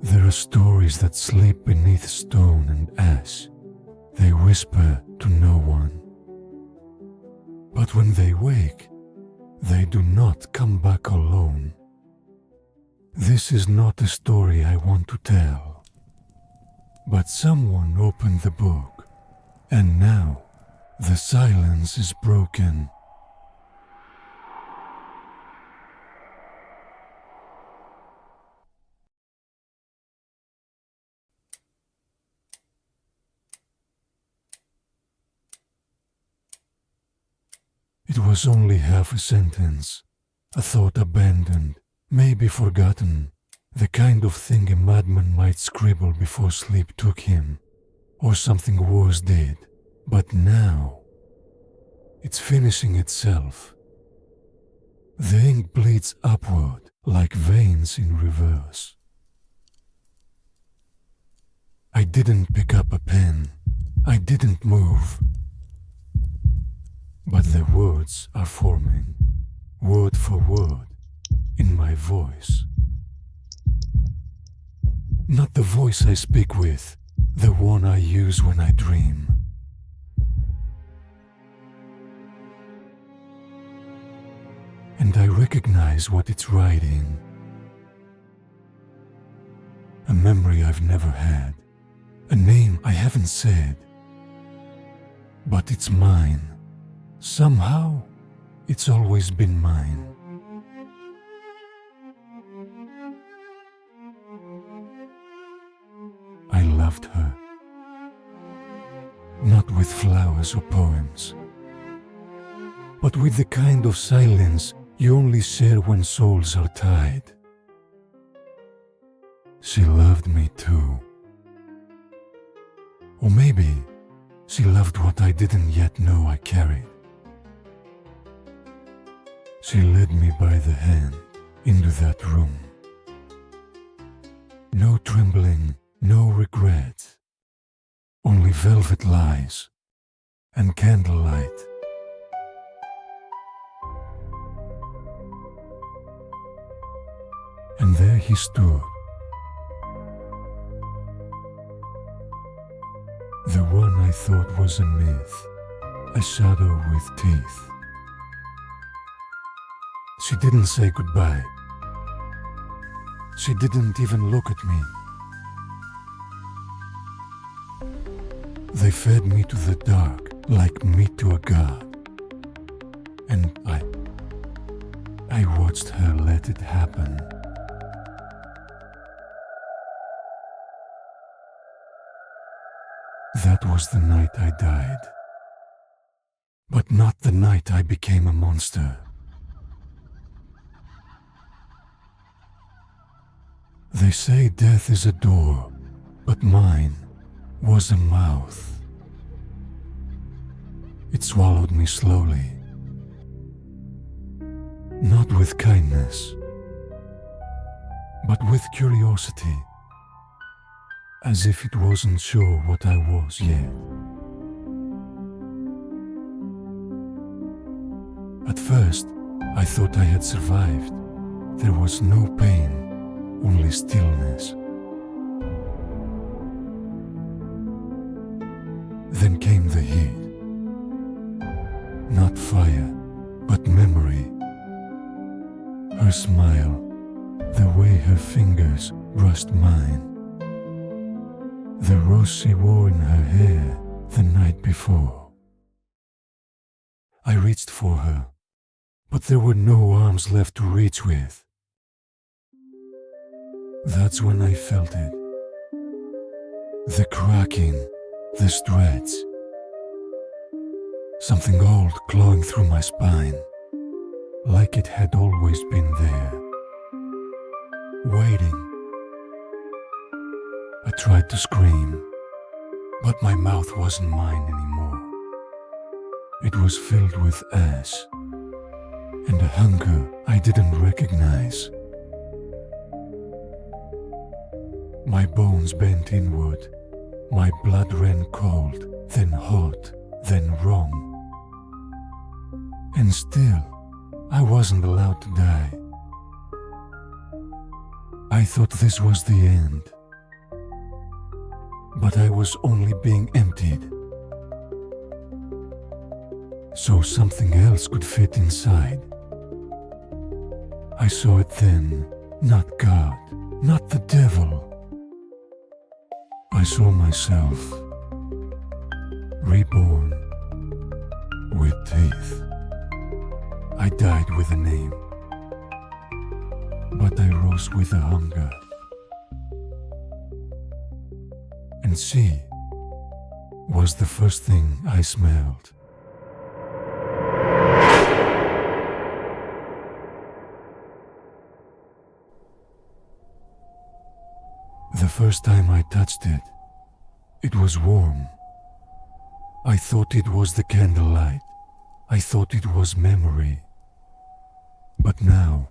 There are stories that sleep beneath stone and ash. They whisper to no one. But when they wake, they do not come back alone. This is not a story I want to tell. But someone opened the book, and now the silence is broken. It was only half a sentence, a thought abandoned, maybe forgotten, the kind of thing a madman might scribble before sleep took him, or something worse did. But now, it's finishing itself. The ink bleeds upward like veins in reverse. I didn't pick up a pen. I didn't move. But the words are forming, word for word, in my voice. Not the voice I speak with, the one I use when I dream. And I recognize what it's writing. A memory I've never had, a name I haven't said. But it's mine. Somehow, it's always been mine. I loved her. Not with flowers or poems, but with the kind of silence you only share when souls are tied. She loved me too. Or maybe she loved what I didn't yet know I carried. She led me by the hand into that room. No trembling, no regret, only velvet lies and candlelight. And there he stood, the one I thought was a myth, a shadow with teeth. She didn't say goodbye. She didn't even look at me. They fed me to the dark like meat to a god. And I watched her let it happen. That was the night I died. But not the night I became a monster. They say death is a door, but mine was a mouth. It swallowed me slowly. Not with kindness, but with curiosity, as if it wasn't sure what I was yet. At first, I thought I had survived. There was no pain. Only stillness. Then came the heat. Not fire, but memory. Her smile, the way her fingers brushed mine. The rose she wore in her hair the night before. I reached for her, but there were no arms left to reach with. That's when I felt it. The cracking, the stretch. Something old clawing through my spine, like it had always been there, waiting. I tried to scream, but my mouth wasn't mine anymore. It was filled with ash, and a hunger I didn't recognize. My bones bent inward, my blood ran cold, then hot, then wrong. And still, I wasn't allowed to die. I thought this was the end, but I was only being emptied. So something else could fit inside. I saw it then, not God, not the devil. I saw myself, reborn, with teeth. I died with a name, but I rose with a hunger. And she was the first thing I smelled. The first time I touched it, it was warm. I thought it was the candlelight. I thought it was memory. But now,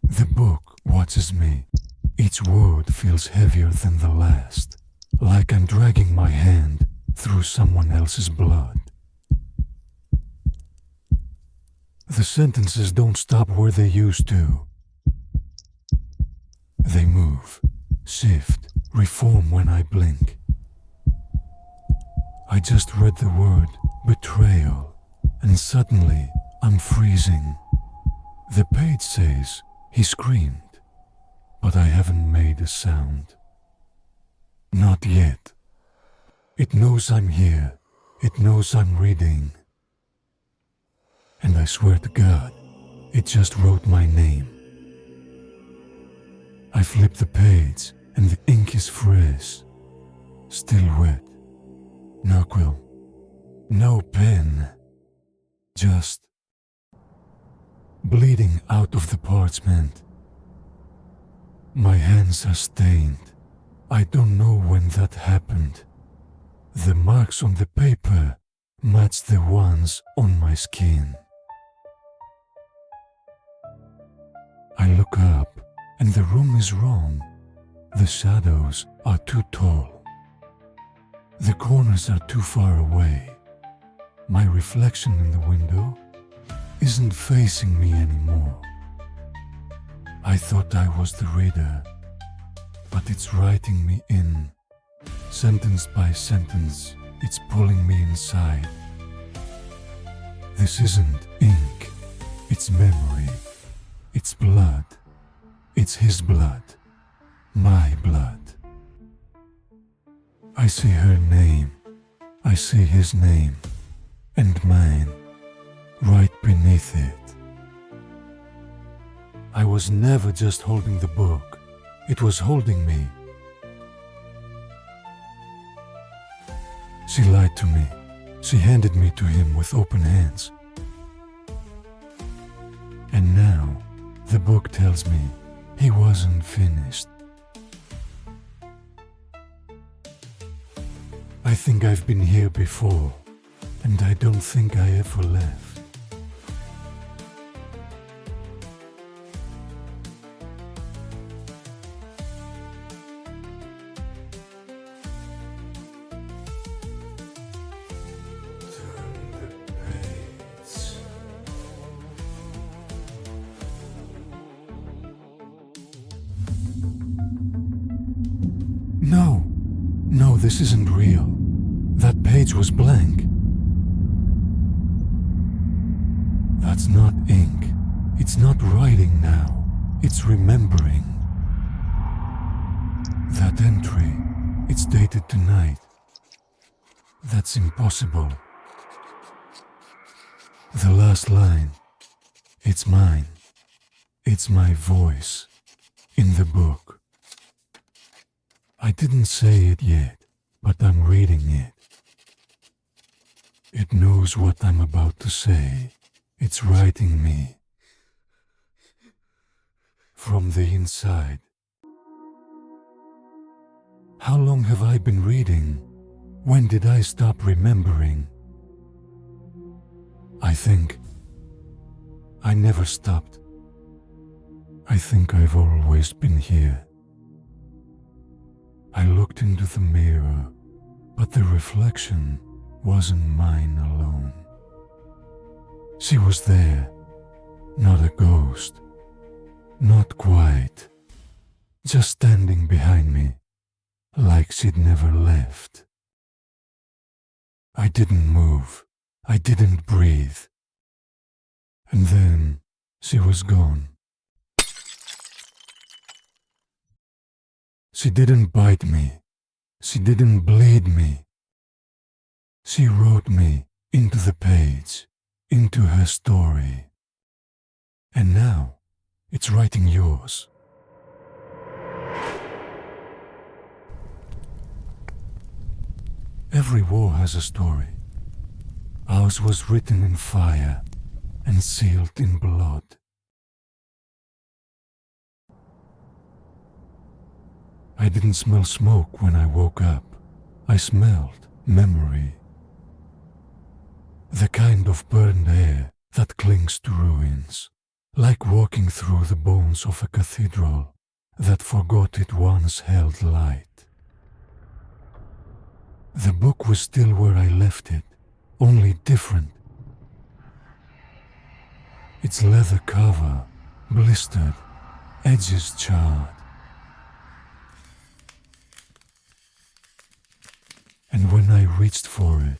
the book watches me. Each word feels heavier than the last, like I'm dragging my hand through someone else's blood. The sentences don't stop where they used to. They move, shift, reform when I blink. I just read the word betrayal, and suddenly I'm freezing. The page says he screamed, but I haven't made a sound. Not yet. It knows I'm here. It knows I'm reading. And I swear to God, it just wrote my name. I flip the page and the ink is fresh, still wet. No quill, no pen, just bleeding out of the parchment. My hands are stained. I don't know when that happened. The marks on the paper match the ones on my skin. I look up and the room is wrong. The shadows are too tall. The corners are too far away. My reflection in the window isn't facing me anymore. I thought I was the reader, but it's writing me in. Sentence by sentence, it's pulling me inside. This isn't ink, it's memory, it's blood. It's his blood, my blood. I see her name, I see his name, and mine, right beneath it. I was never just holding the book, it was holding me. She lied to me, she handed me to him with open hands. And now, the book tells me he wasn't finished. I think I've been here before, and I don't think I ever left. No, this isn't real. That page was blank. That's not ink. It's not writing now. It's remembering. That entry, it's dated tonight. That's impossible. The last line, it's mine. It's my voice in the book. I didn't say it yet, but I'm reading it. It knows what I'm about to say. It's writing me from the inside. How long have I been reading? When did I stop remembering? I think I never stopped. I think I've always been here. I looked into the mirror, but the reflection wasn't mine alone. She was there, not a ghost, Not quite. Just standing behind me, like she'd never left. I didn't move. I didn't breathe. And then she was gone. She didn't bite me. She didn't bleed me. She wrote me into the page, into her story. And now it's writing yours. Every war has a story. Ours was written in fire and sealed in blood. I didn't smell smoke when I woke up. I smelled memory. The kind of burned air that clings to ruins, like walking through the bones of a cathedral that forgot it once held light. The book was still where I left it, only different. Its leather cover, blistered, edges charred. And when I reached for it,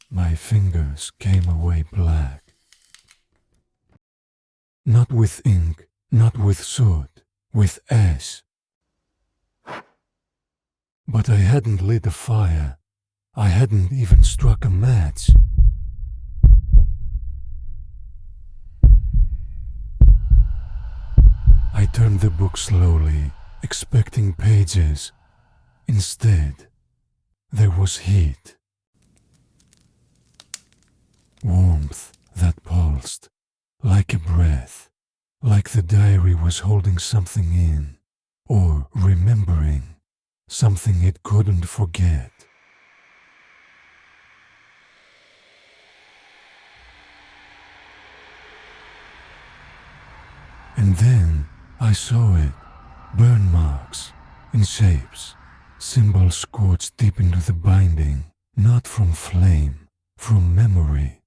my fingers came away black. Not with ink, not with soot, with ash. But I hadn't lit a fire. I hadn't even struck a match. I turned the book slowly, expecting pages. Instead, there was heat. Warmth that pulsed, like a breath, like the diary was holding something in, or remembering something it couldn't forget. And then I saw it, burn marks, in shapes, symbols scorched deep into the binding, not from flame, from memory.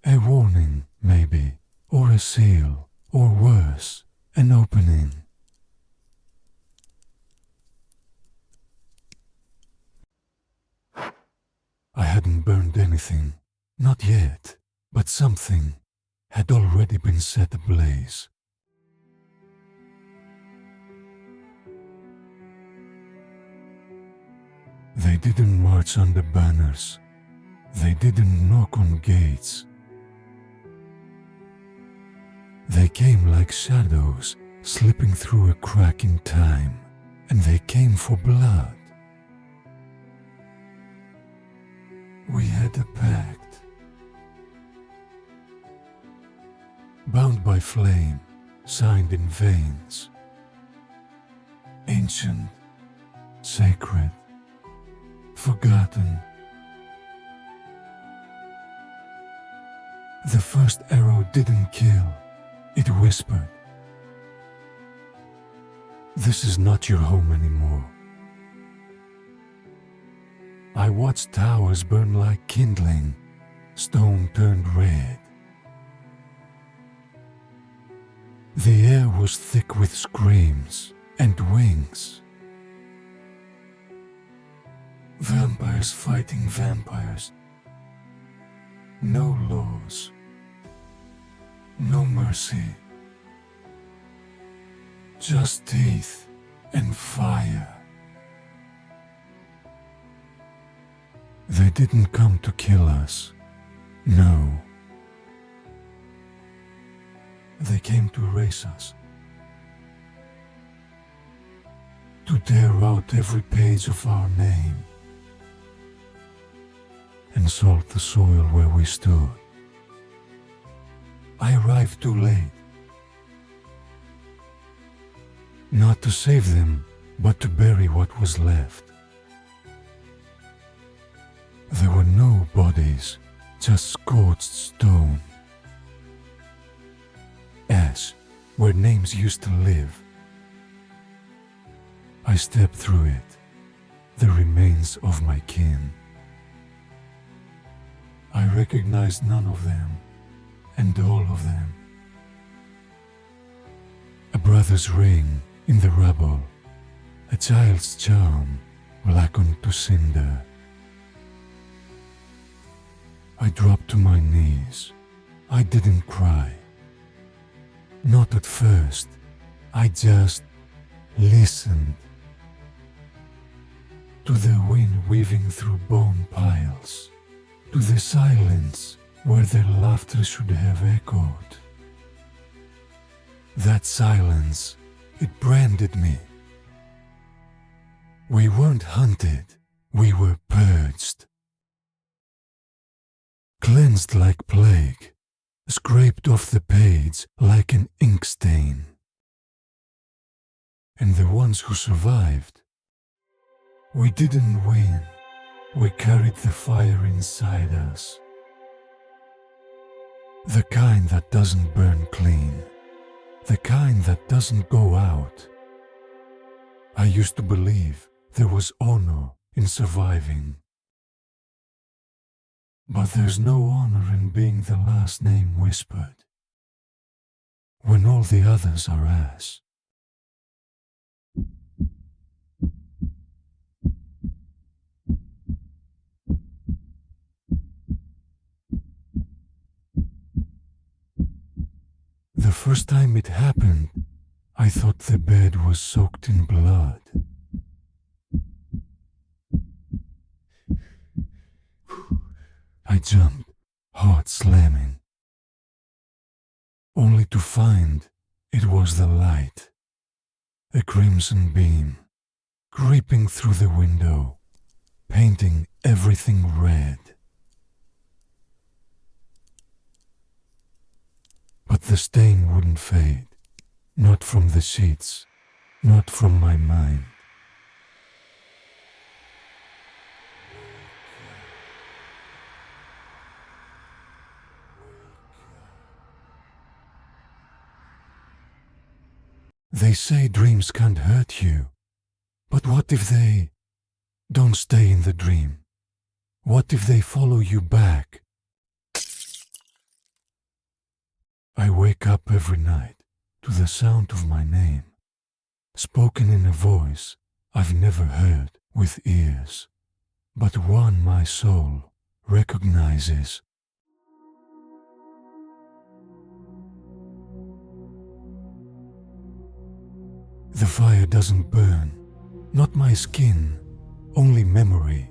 A warning, maybe, or a seal, or worse, an opening. I hadn't burned anything, not yet, but something had already been set ablaze. They didn't march under banners. They didn't knock on gates. They came like shadows slipping through a crack in time, and they came for blood. We had a pact. Bound by flame, signed in veins. Ancient, sacred, forgotten. The first arrow didn't kill, it whispered. This is not your home anymore. I watched towers burn like kindling, stone turned red. The air was thick with screams and wings. Vampires fighting vampires. No laws. No mercy. Just teeth and fire. They didn't come to kill us. No. They came to erase us. To tear out every page of our name. And salt the soil where we stood. I arrived too late. Not to save them, but to bury what was left. There were no bodies, just scorched stone. Ash, where names used to live. I stepped through it, the remains of my kin. I recognized none of them, and all of them. brother's ring in the rubble, a child's charm blackened to cinder. I dropped to my knees. I didn't cry. Not at first. I just listened to the wind weaving through bone piles, to the silence where their laughter should have echoed. That silence, it branded me. We weren't hunted, we were purged. Cleansed like plague, scraped off the page like an ink stain. And the ones who survived, we didn't win, we carried the fire inside us. The kind that doesn't burn clean, the kind that doesn't go out. I used to believe there was honor in surviving. But there's no honor in being the last name whispered, when all the others are ass. The first time it happened, I thought the bed was soaked in blood. I jumped, heart slamming, only to find it was the light, a crimson beam, creeping through the window, painting everything red. But the stain wouldn't fade, not from the sheets, not from my mind. They say dreams can't hurt you, but what if they don't stay in the dream? What if they follow you back? I wake up every night to the sound of my name, spoken in a voice I've never heard with ears, but one my soul recognizes. The fire doesn't burn, not my skin, only memory.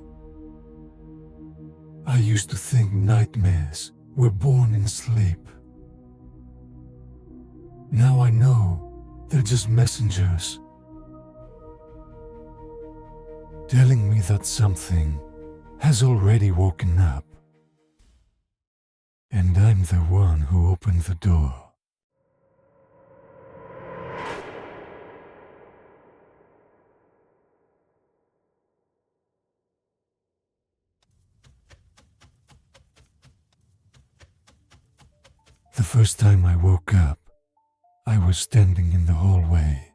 I used to think nightmares were born in sleep. Now I know they're just messengers, telling me that something has already woken up, and I'm the one who opened the door. The first time I woke up, I was standing in the hallway,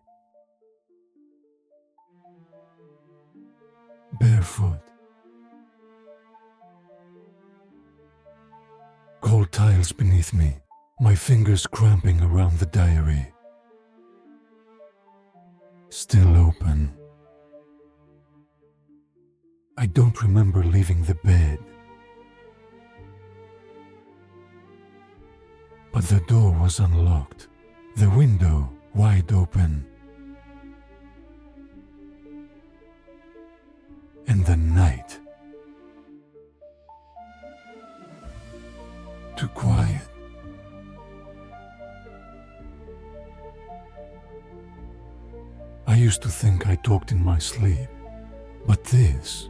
barefoot. Cold tiles beneath me, my fingers cramping around the diary. Still open. I don't remember leaving the bed. But the door was unlocked, the window wide open. And the night. Too quiet. I used to think I talked in my sleep, but this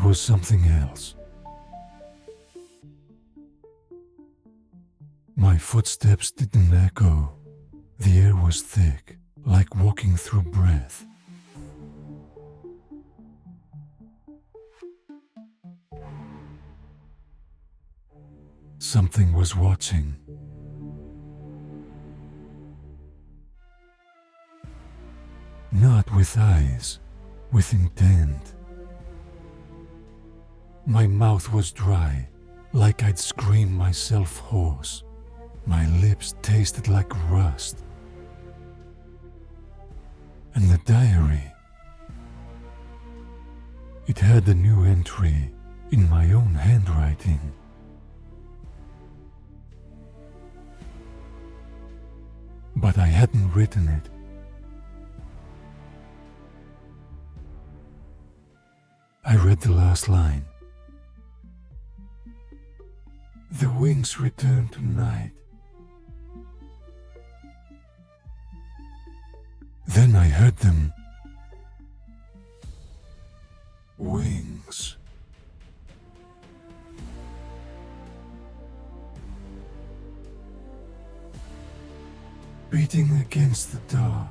was something else. My footsteps didn't echo. The air was thick, like walking through breath. Something was watching. Not with eyes, with intent. My mouth was dry, like I'd screamed myself hoarse. My lips tasted like rust. And the diary, it had a new entry in my own handwriting. But I hadn't written it. I read the last line. The wings return tonight. Then I heard them. Wings. Beating against the dark,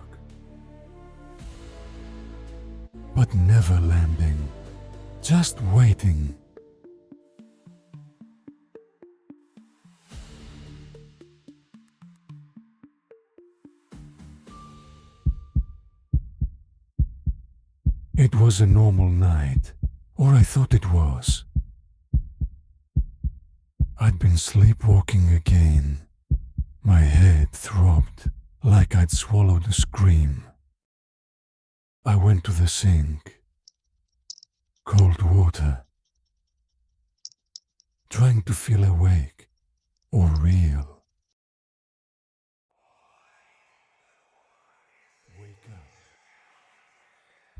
but never landing, just waiting. It was a normal night, or I thought it was. I'd been sleepwalking again. My head throbbed like I'd swallowed a scream. I went to the sink. Cold water. Trying to feel awake or real.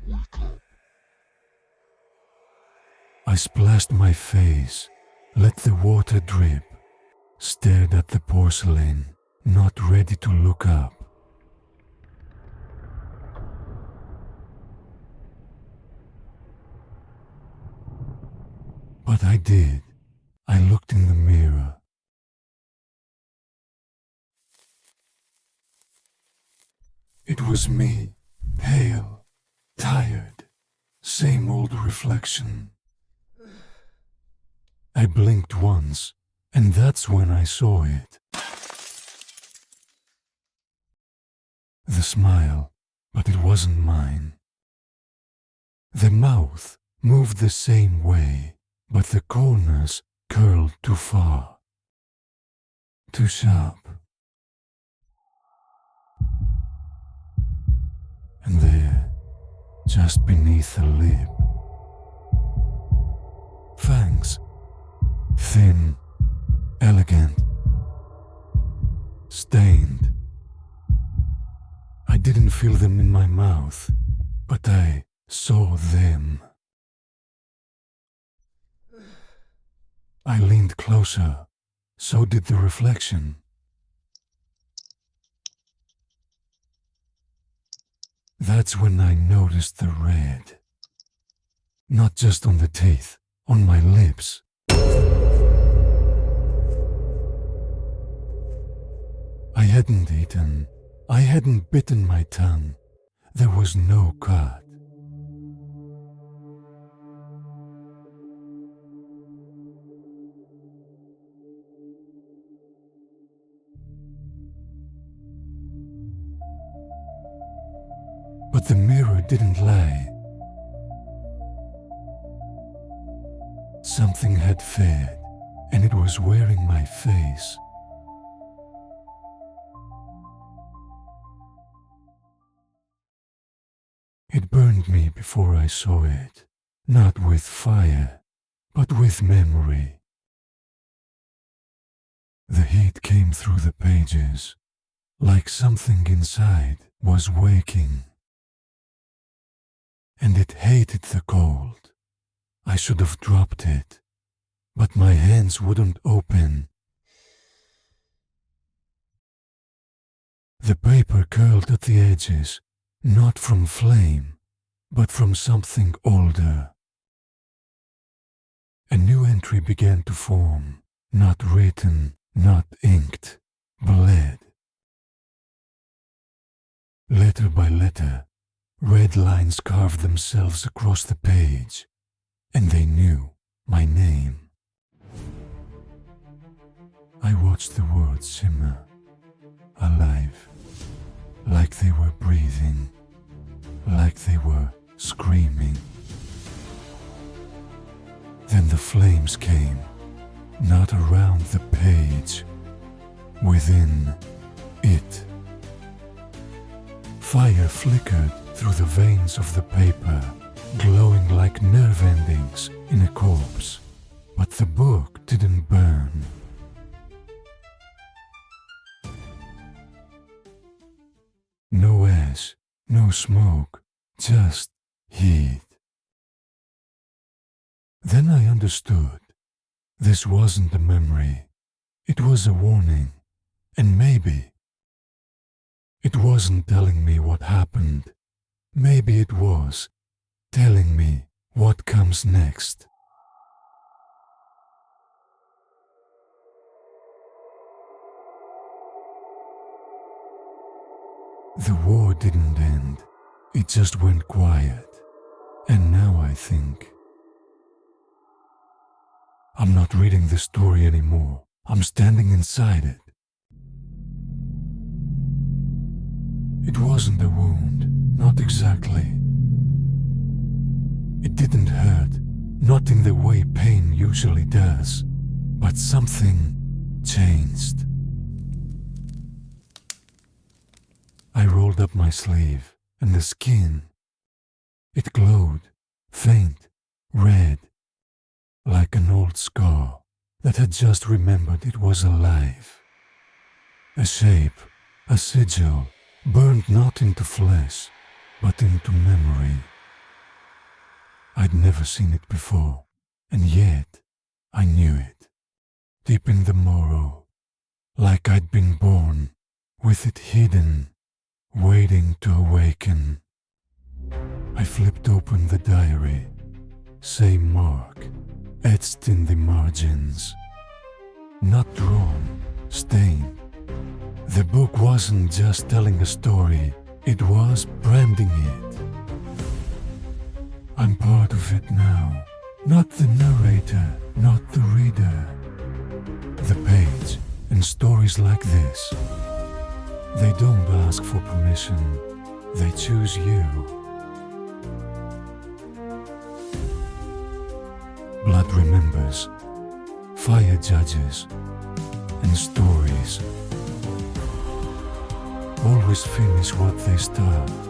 Wake up. I splashed my face, let the water drip, stared at the porcelain, not ready to look up. But I did. I looked in the mirror. It was me, pale, tired, same old reflection. I blinked once, and that's when I saw it. The smile, but it wasn't mine. The mouth moved the same way, but the corners curled too far, too sharp. And there, just beneath the lip, fangs, thin, elegant, stained. I didn't feel them in my mouth, but I saw them. I leaned closer, so did the reflection. That's when I noticed the red. Not just on the teeth, on my lips. I hadn't eaten. I hadn't bitten my tongue. There was no cut. But the mirror didn't lie. Something had fed, and it was wearing my face. It burned me before I saw it, not with fire, but with memory. The heat came through the pages, like something inside was waking. And it hated the cold. I should have dropped it, but my hands wouldn't open. The paper curled at the edges, not from flame, but from something older. A new entry began to form, not written, not inked, bled. Letter by letter, red lines carved themselves across the page, and they knew my name. I watched the words simmer, alive, like they were breathing, like they were screaming. Then the flames came, not around the page, within it. Fire flickered through the veins of the paper, glowing like nerve endings in a corpse, but the book didn't burn. No ash, no smoke, just heat. Then I understood. This wasn't a memory. It was a warning. And maybe it wasn't telling me what happened. Maybe it was telling me what comes next. The war didn't end. It just went quiet. And now I think I'm not reading the story anymore. I'm standing inside it. It wasn't a wound, not exactly. It didn't hurt, not in the way pain usually does, but something changed. I rolled up my sleeve, and the skin, it glowed, faint, red, like an old scar that had just remembered it was alive. A shape, a sigil, burned not into flesh, but into memory. I'd never seen it before, and yet I knew it, deep in the marrow, like I'd been born, with it hidden, waiting to awaken. I flipped open the diary, same mark, etched in the margins. Not drawn, stained. The book wasn't just telling a story, it was branding it. I'm part of it now, not the narrator, not the reader. The page and stories like this, they don't ask for permission, they choose you. Blood remembers, fire judges, and stories always finish what they start.